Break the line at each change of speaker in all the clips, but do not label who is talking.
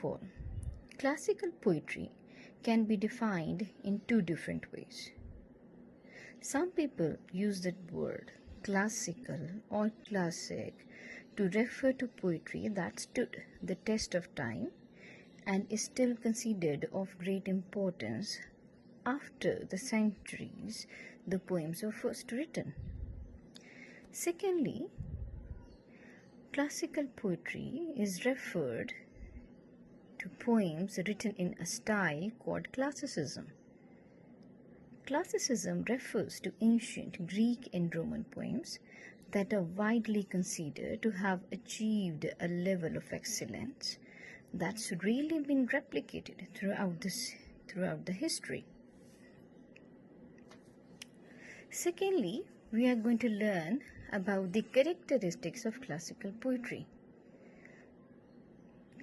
all, classical poetry can be defined in two different ways. Some people use that word classical or classic to refer to poetry that stood the test of time and is still considered of great importance after the centuries the poems were first written. Secondly, classical poetry is referred to poems written in a style called classicism. Classicism refers to ancient Greek and Roman poems that are widely considered to have achieved a level of excellence that's really been replicated throughout the history. Secondly, we are going to learn about the characteristics of classical poetry.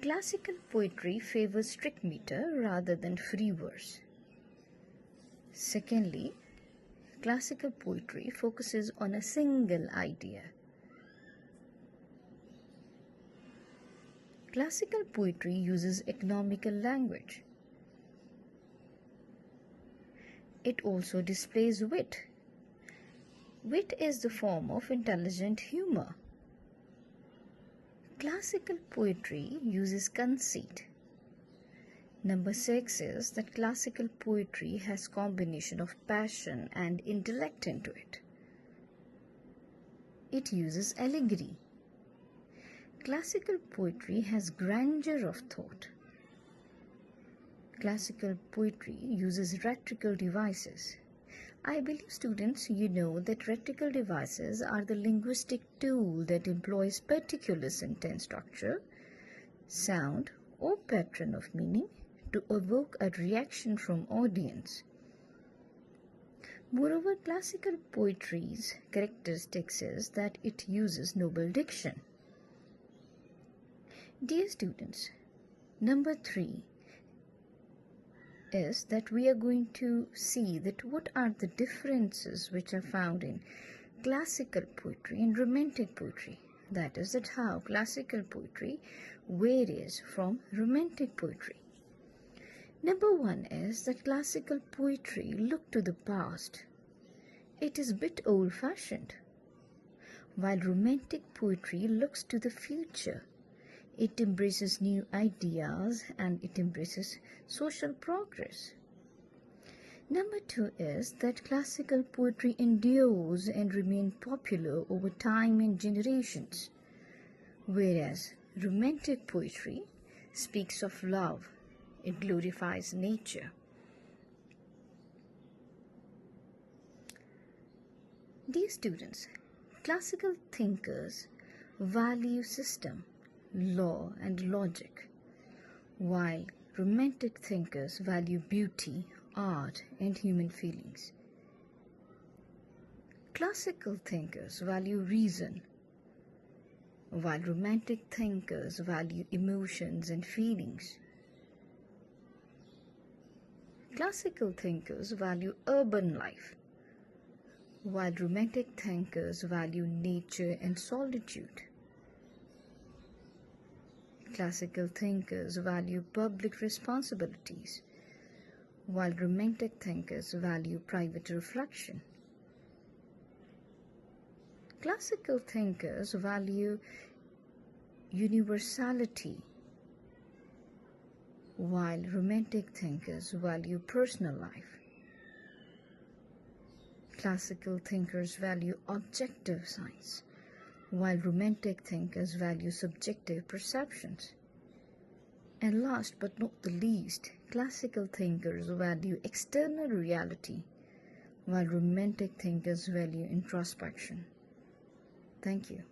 Classical poetry favors strict meter rather than free verse. Secondly, classical poetry focuses on a single idea. Classical poetry uses economical language. It also displays wit. Wit is the form of intelligent humor. Classical poetry uses conceit. Number 6 is that classical poetry has combination of passion and intellect into it. It uses allegory. Classical poetry has grandeur of thought. Classical poetry uses rhetorical devices. I believe students, you know that rhetorical devices are the linguistic tool that employs particular sentence structure, sound, or pattern of meaning to evoke a reaction from audience. Moreover, classical poetry's characteristics is that it uses noble diction. Dear students, number 3 is that we are going to see that what are the differences which are found in classical poetry and romantic poetry. That is that how classical poetry varies from romantic poetry. Number 1 is that classical poetry look to the past. It is a bit old-fashioned, while romantic poetry looks to the future. It embraces new ideas and it embraces social progress. Number 2 is that classical poetry endures and remains popular over time and generations, whereas romantic poetry speaks of love. It glorifies nature. Dear students, classical thinkers value system, law, and logic, while romantic thinkers value beauty, art, and human feelings. Classical thinkers value reason, while romantic thinkers value emotions and feelings. Classical thinkers value urban life, while romantic thinkers value nature and solitude. Classical thinkers value public responsibilities, while romantic thinkers value private reflection. Classical thinkers value universality, while romantic thinkers value personal life. Classical thinkers value objective science, while romantic thinkers value subjective perceptions. And last but not the least, classical thinkers value external reality, while romantic thinkers value introspection. Thank you.